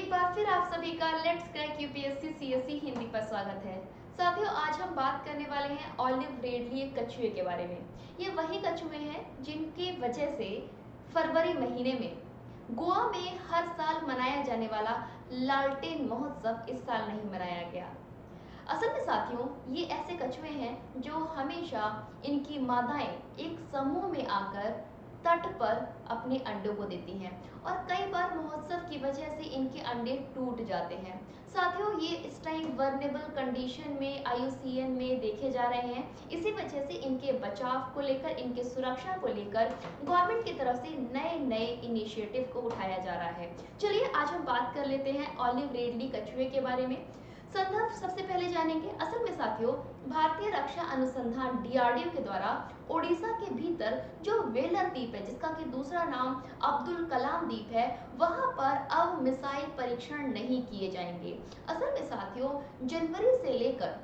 एक बार फिर आप सभी का let's crack UPSC CSE Hindi पर स्वागत है। साथियों, आज हम बात करने वाले हैं ऑलिव रिडली कछुए के बारे में। ये वही कछुए हैं जिनकी वजह से फरवरी महीने में गोवा में हर साल मनाया जाने वाला लालटेन महोत्सव इस साल नहीं मनाया गया। असल में साथियों, ये ऐसे कछुए हैं जो हमेशा इनकी मादाएं एक समूह में आकर तट पर अपने अंडों को देती हैं और कई बार महोत्सव की वजह से इनके अंडे टूट जाते हैं। साथियों, ये इस टाइम वर्नेबल कंडीशन में आईयूसीएन में देखे जा रहे हैं। इसी वजह से इनके बचाव को लेकर, इनके सुरक्षा को लेकर गवर्नमेंट की तरफ से नए नए इनिशिएटिव को उठाया जा रहा है। चलिए आज हम बात कर लेते हैं ऑलिव रिडली कछुए के बारे में। संदर्भ सबसे पहले जानेंगे। असल में साथियों, भारतीय रक्षा अनुसंधान डीआरडीओ के द्वारा ओडिशा के भीतर जो वेलर द्वीप है, जिसका कि दूसरा नाम अब्दुल कलाम द्वीप है, वहां पर अब मिसाइल परीक्षण नहीं किए जाएंगे। असल में साथियों, जनवरी से लेकर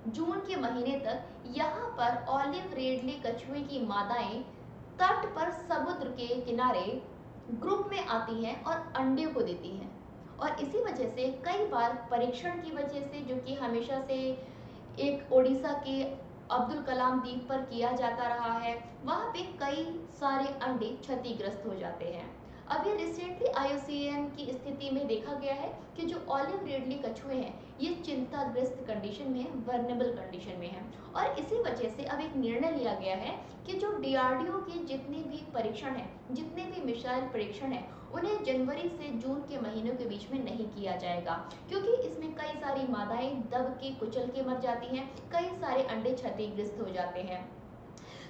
जून के महीने तक यहाँ पर ऑलिव रिडली कछुए की मादाएं तट पर समुद्र के किनारे ग्रुप में आती हैं और अंडे को देती हैं। और इसी वजह से कई बार परीक्षण की वजह से, जो कि हमेशा से एक ओडिशा के अब्दुल कलाम द्वीप पर किया जाता रहा है, वहाँ पे कई सारे अंडे क्षतिग्रस्त हो जाते हैं। अभी रिसेंटली आईयूसीएन की स्थिति में देखा गया है कि जो ऑलिव रिडली कछुए हैं, ये चिंताग्रस्त कंडीशन में है, वर्नेबल कंडीशन में है। और इसी वजह से अब एक निर्णय लिया गया है कि जो डीआरडीओ के जितने भी परीक्षण हैं, जितने भी मिसाइल परीक्षण हैं, उन्हें जनवरी से जून के महीनों के बीच में नहीं किया जाएगा, क्योंकि इसमें कई सारी मादाएं दब के कुचल के मर जाती हैं, कई सारे अंडे क्षतिग्रस्त हो जाते हैं।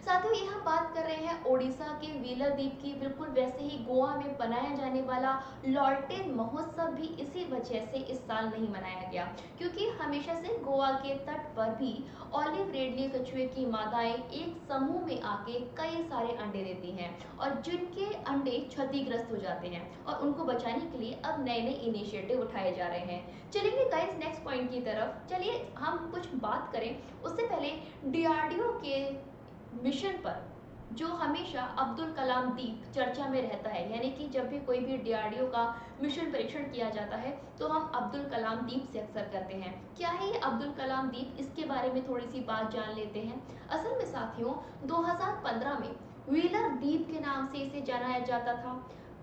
साथियों, ये हम बात कर रहे हैं ओडिशा के व्हीलर द्वीप की। बिल्कुल वैसे ही गोवा में मनाया जाने वाला लालटेन महोत्सव भी इसी वजह से इस साल नहीं मनाया गया, क्योंकि हमेशा से गोवा के तट पर भी ऑलिव रिडली कछुए की मादाएं एक समूह में आके कई सारे अंडे देती हैं और जिनके अंडे क्षतिग्रस्त हो जाते हैं, और उनको बचाने के लिए अब नए नए इनिशिएटिव उठाए जा रहे हैं। चलेंगे गाइस नेक्स्ट पॉइंट की तरफ। चलिए हम कुछ बात करें, उससे पहले डीआरडीओ के मिशन पर जो हमेशा अब्दुल कलाम द्वीप चर्चा में रहता है, यानी कि जब भी कोई भी डीआरडीओ का मिशन परीक्षण किया जाता है तो हम अब्दुल कलाम द्वीप से अक्सर करते हैं। क्या है ये अब्दुल कलाम द्वीप, इसके बारे में थोड़ी सी बात जान लेते हैं। असल में साथियों, 2015 में व्हीलर द्वीप के नाम से इसे जाना जाता था,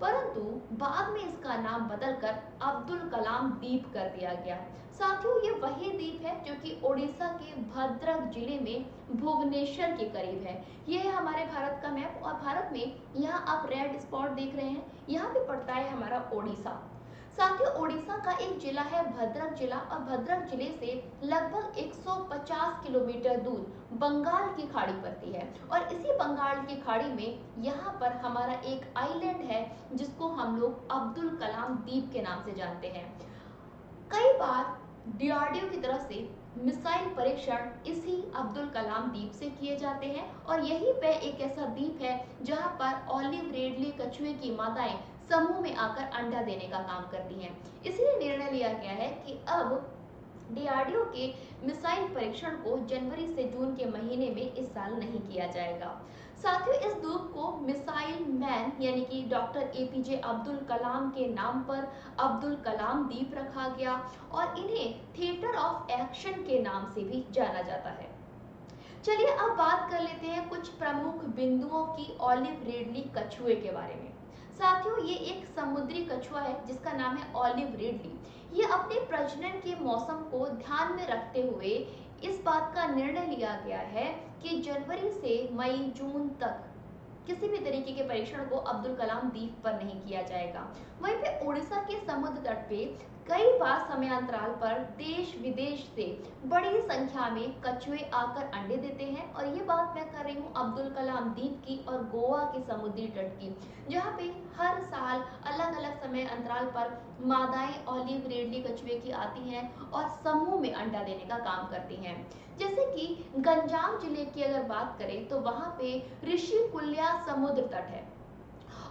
परंतु बाद में इसका नाम बदलकर अब्दुल कलाम द्वीप कर दिया गया। साथियों, ये वही द्वीप है जो कि ओडिशा के भद्रक जिले में भुवनेश्वर के करीब है। ये है हमारे भारत का मैप, और भारत में यहाँ आप रेड स्पॉट देख रहे हैं, यहाँ पे पड़ता है हमारा ओडिशा। साथियों, ओडिशा का एक जिला है भद्रक जिला, और भद्रक जिले से लगभग 150 किलोमीटर दूर बंगाल की खाड़ी पड़ती है। और इसी बंगाल की खाड़ी में यहाँ पर हमारा एक आइलैंड है जिसको हम लोग अब्दुल कलाम द्वीप के नाम से जानते हैं। कई बार डीआरडीओ की तरफ से मिसाइल परीक्षण इसी अब्दुल कलाम द्वीप से किए जाते हैं, और यही पे एक ऐसा द्वीप है जहां पर ऑलिव रिडली कछुए की मादाएं समूह में आकर अंडा देने का काम करती हैं। इसलिए निर्णय लिया गया है कि अब डीआरडीओ के मिसाइल परीक्षण को जनवरी से जून के महीने में इस साल नहीं किया जाएगा। साथियों, इस द्वीप को मिसाइल मैन यानी कि डॉक्टर एपीजे अब्दुल कलाम के नाम पर अब्दुल कलाम द्वीप रखा गया, और इन्हें थिएटर ऑफ एक्शन के नाम से भी जाना जाता है। चलिए अब बात कर लेते हैं कुछ प्रमुख बिंदुओं की ऑलिव रिडली कछुए के बारे में। साथियों, ये एक समुद्री कछुआ है जिसका नाम है ऑलिव रिडली। ये अपने प्रजनन के मौसम को ध्यान में रखते हुए इस बात का निर्णय लिया गया है कि जनवरी से मई जून तक किसी भी तरीके के परीक्षण को अब्दुल कलाम द्वीप पर नहीं किया जाएगा। वहीं पे ओडिशा के समुद्र तट पे कई बार समयांतराल पर देश विदेश से बड़ी संख्या में कछुए आकर अंडे देते हैं, और ये बात मैं कर रही हूँ अब्दुल कलाम द्वीप की और गोवा के समुद्री तट की, जहाँ पे हर साल अलग अलग समय अंतराल पर मादाएं ऑलिव रिडली कछुए की आती हैं और समूह में अंडा देने का काम करती हैं। जैसे कि गंजाम जिले की अगर बात करें तो वहाँ पे ऋषिकुल्या समुद्र तट है,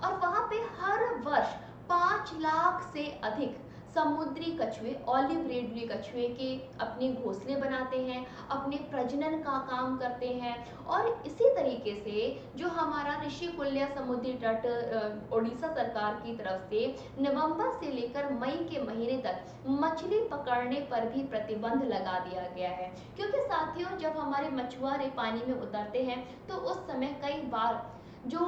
और वहाँ पे हर वर्ष 5 लाख से अधिक समुद्री कछुए, ऑलिव रेडली कछुए के अपने घोंसले बनाते हैं, अपने प्रजनन का काम करते हैं। और इसी तरीके से जो हमारा ऋषिकुल्या समुद्री तट उड़ीसा सरकार की तरफ से नवंबर से लेकर मई के महीने तक मछली पकड़ने पर भी प्रतिबंध लगा दिया गया है, क्योंकि साथियों जब हमारे मछुआरे पानी में उतरते हैं तो उस समय कई बार जो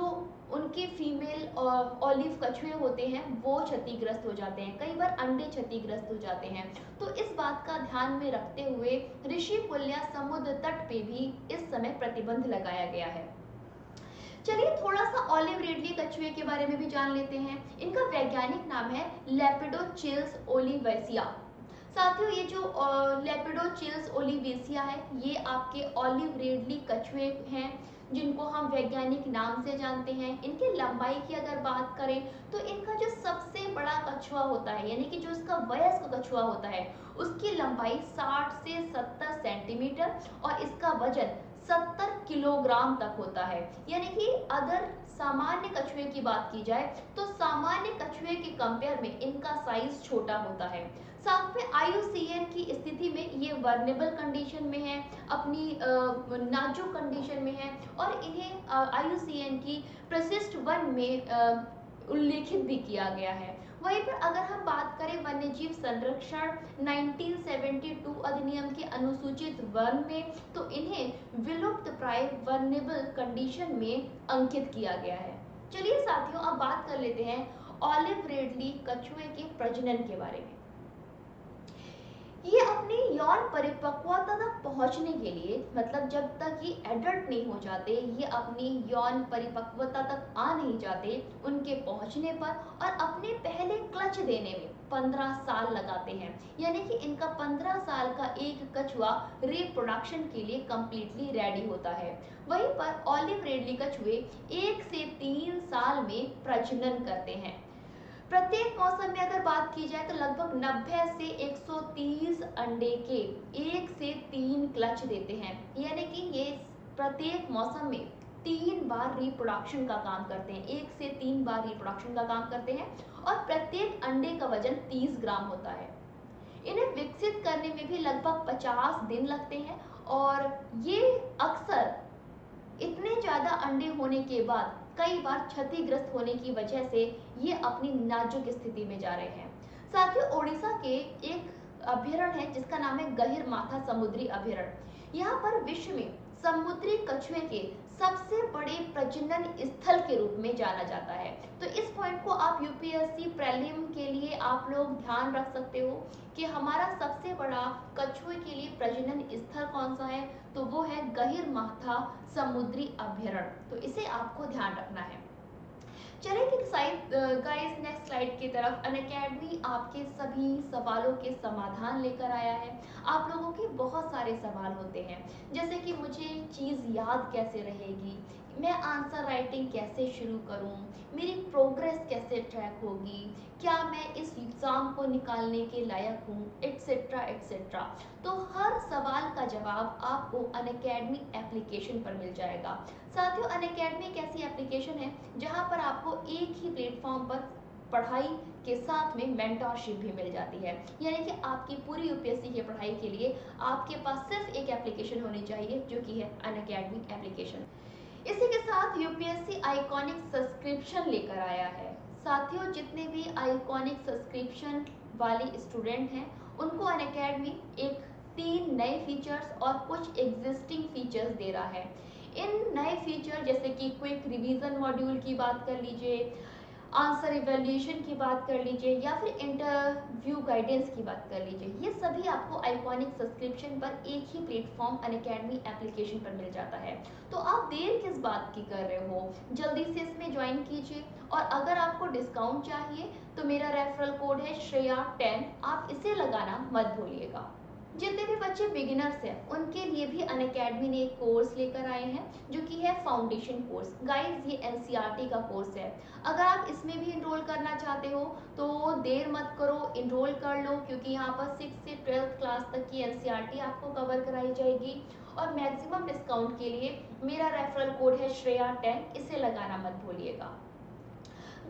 उनके फीमेल ऑलिव कछुए होते हैं वो क्षतिग्रस्त हो जाते हैं, कई बार अंडे क्षतिग्रस्त हो जाते हैं। तो इस बात का ध्यान में रखते हुए ऋषिकुल्या समुद्र तट पे भी इस समय प्रतिबंध लगाया गया है। चलिए थोड़ा सा ऑलिव रेडली कछुए के बारे में भी जान लेते हैं। इनका वैज्ञानिक नाम है लेपिडोचिल्स ओलिवेसिया। साथियों ये जो लेपिडोचिल्स ओलिवेसिया है ये आपके ऑलिव रेडली कछुए हैं जिनको हम वैज्ञानिक नाम से जानते हैं। इनकी लंबाई की अगर बात करें तो इनका जो सबसे बड़ा कछुआ होता है, यानी कि जो इसका वयस्क कछुआ होता है, उसकी लंबाई 60 से 70 सेंटीमीटर और इसका वजन 70 किलोग्राम तक होता है। यानी कि अगर सामान्य कछुए की बात की जाए तो सामान्य कछुए के कंपेयर में इनका साइज छोटा होता है। साथ में IUCN की स्थिति में ये वर्नेबल कंडीशन में है, अपनी नाजुक कंडीशन में है और इन्हें IUCN की प्रशिष्ट वन में उल्लेखित भी किया गया है। वहीं पर अगर हम बात करें वन्यजीव संरक्षण 1972 अधिनियम के अनुसूचित वन में, तो इन्हें विलुप्त प्राय वर्नेबल कंडीशन में अंकित किया गया है। चलिए साथियों अब बात कर लेते हैं ऑलिव रेडली कछुए के प्रजनन के बारे में। ये अपनी यौन परिपक्वता तक पहुंचने के लिए, मतलब जब तक ये एडल्ट नहीं हो जाते, ये अपनी यौन परिपक्वता तक आ नहीं जाते, उनके पहुंचने पर और अपने पहले क्लच देने में 15 साल लगाते हैं। यानी कि इनका 15 साल का एक कछुआ रिप्रोडक्शन के लिए कंप्लीटली रेडी होता है। वहीं पर ऑलिव रेडली कछुए 1 से 3 साल में प्रजनन करते हैं। प्रत्येक मौसम में अगर बात की जाए तो लगभग 90 से 130 अंडे के 1 से 3 क्लच देते हैं। यानी कि ये प्रत्येक मौसम में 3 बार रिप्रोडक्शन का काम करते हैं, 1 से 3 बार रिप्रोडक्शन का काम करते हैं और प्रत्येक अंडे का वजन 30 ग्राम होता है। इन्हें विकसित करने में भी लगभग 50 दिन लगते हैं और ये अक्सर इतने ज़्यादा अंडे होने के बाद कई बार क्षतिग्रस्त होने की वजह से ये अपनी नाजुक स्थिति में जा रहे हैं। साथियों उड़ीसा के एक अभयारण्य है जिसका नाम है गहिर माथा समुद्री अभयारण्य। यहाँ पर विश्व में समुद्री कछुए के सबसे बड़े प्रजनन स्थल के रूप में जाना जाता है। तो इस पॉइंट को आप यूपीएससी प्रीलिम के लिए आप लोग ध्यान रख सकते हो कि हमारा सबसे बड़ा कछुए के लिए प्रजनन स्थल कौन सा है, तो वो है गहिर माथा समुद्री अभयारण्य। तो इसे आपको ध्यान रखना है। चलिए गाइस नेक्स्ट स्लाइड की तरफ। अनअकैडमी आपके सभी सवालों के समाधान लेकर आया है। आप लोगों के बहुत सारे सवाल होते हैं, जैसे कि मुझे चीज़ याद कैसे रहेगी, मैं आंसर राइटिंग कैसे शुरू करूं, मेरी प्रोग्रेस कैसे ट्रैक होगी, क्या मैं इस एग्ज़ाम को निकालने के लायक हूँ, एट्सेट्रा एट्सेट्रा। तो हर सवाल का जवाब आपको अनअकैडमी एप्लीकेशन पर मिल जाएगा। साथियों अनअकैडमी एक ऐसी एप्लीकेशन है जहां पर आपको एक ही प्लेटफॉर्म पर पढ़ाई के साथ में मेंटरशिप भी मिल जाती है। यानी कि आपकी पूरी यूपीएससी की पढ़ाई के लिए आपके पास सिर्फ एक एप्लीकेशन होनी चाहिए जो कि है अनअकैडमी एप्लीकेशन। इसी के साथ यूपीएससी आइकॉनिक सब्सक्रिप्शन लेकर आया है। साथियों जितने भी आइकॉनिक सब्सक्रिप्शन वाले स्टूडेंट हैं उनको अनअकैडमी एक 3 नए फीचर्स और कुछ एग्जिस्टिंग फीचर्स दे रहा है। इन नए फीचर जैसे कि क्विक रिवीजन मॉड्यूल की बात कर लीजिए, आंसर इवैल्यूएशन की बात कर लीजिए या फिर इंटरव्यू गाइडेंस की बात कर लीजिए, ये सभी आपको आइकॉनिक सब्सक्रिप्शन पर एक ही प्लेटफॉर्म अनअकैडमी एप्लीकेशन पर मिल जाता है। तो आप देर किस बात की कर रहे हो, जल्दी से इसमें ज्वाइन कीजिए। और अगर आपको डिस्काउंट चाहिए तो मेरा रेफरल कोड है श्रेया10, आप इसे लगाना मत भूलिएगा। जितने भी बच्चे बिगिनर्स हैं उनके लिए भी अनअकैडमी ने एक कोर्स लेकर आए हैं जो कि है फाउंडेशन कोर्स। गाइस ये एनसीईआरटी का कोर्स है। अगर आप इसमें भी इनरोल करना चाहते हो तो देर मत करो, इनरोल कर लो, क्योंकि यहाँ पर 6 से 12th क्लास तक की एनसीईआरटी आपको कवर कराई जाएगी। और मैक्सिमम डिस्काउंट के लिए मेरा रेफरल कोड है श्रेया10, इसे लगाना मत भूलिएगा।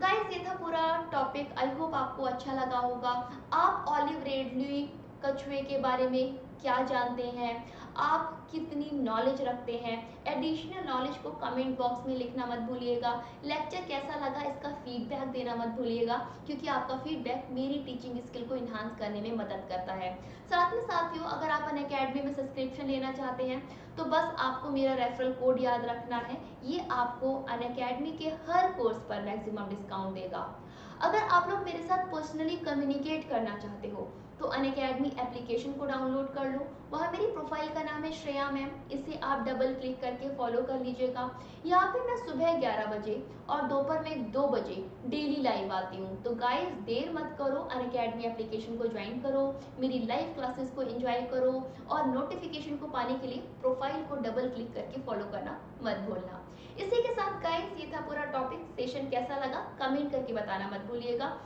गाइस ये था पूरा टॉपिक। आई होप आपको अच्छा लगा होगा। आप ऑलिव रिडले कछुए के बारे में क्या जानते हैं, आप कितनी नॉलेज रखते हैं? एडिशनल नॉलेज को कमेंट बॉक्स में लिखना मत भूलिएगा। लेक्चर कैसा लगा इसका फीडबैक देना मत भूलिएगा, क्योंकि आपका फीडबैक मेरी टीचिंग स्किल को इन्हांस करने में मदद करता है। साथ में साथियों, अगर आप अनअकैडमी में सब्सक्रिप्शन लेना चाहते हैं तो बस आपको मेरा रेफरल कोड याद रखना है। ये आपको अनअकैडमी के हर कोर्स पर मैक्सिमम डिस्काउंट देगा। अगर आप लोग मेरे साथ पर्सनली कम्युनिकेट करना चाहते हो तो अनअकैडमी एप्लीकेशन को डाउनलोड कर लो। वहाँ मेरी प्रोफाइल का नाम है श्रेया मैम, इसे आप डबल क्लिक करके फॉलो कर लीजिएगा। यहाँ पे मैं सुबह 11 बजे और दोपहर में 2 बजे डेली लाइव आती हूँ। तो गाइस देर मत करो, अनअकैडमी एप्लीकेशन को ज्वाइन करो, मेरी लाइव क्लासेस को एंजॉय करो और नोटिफिकेशन को पाने के लिए प्रोफाइल को डबल क्लिक करके फॉलो करना मत भूलना। इसी के साथ गाइस ये था पूरा टॉपिक। सेशन कैसा लगा कमेंट करके बताना मत भूलिएगा।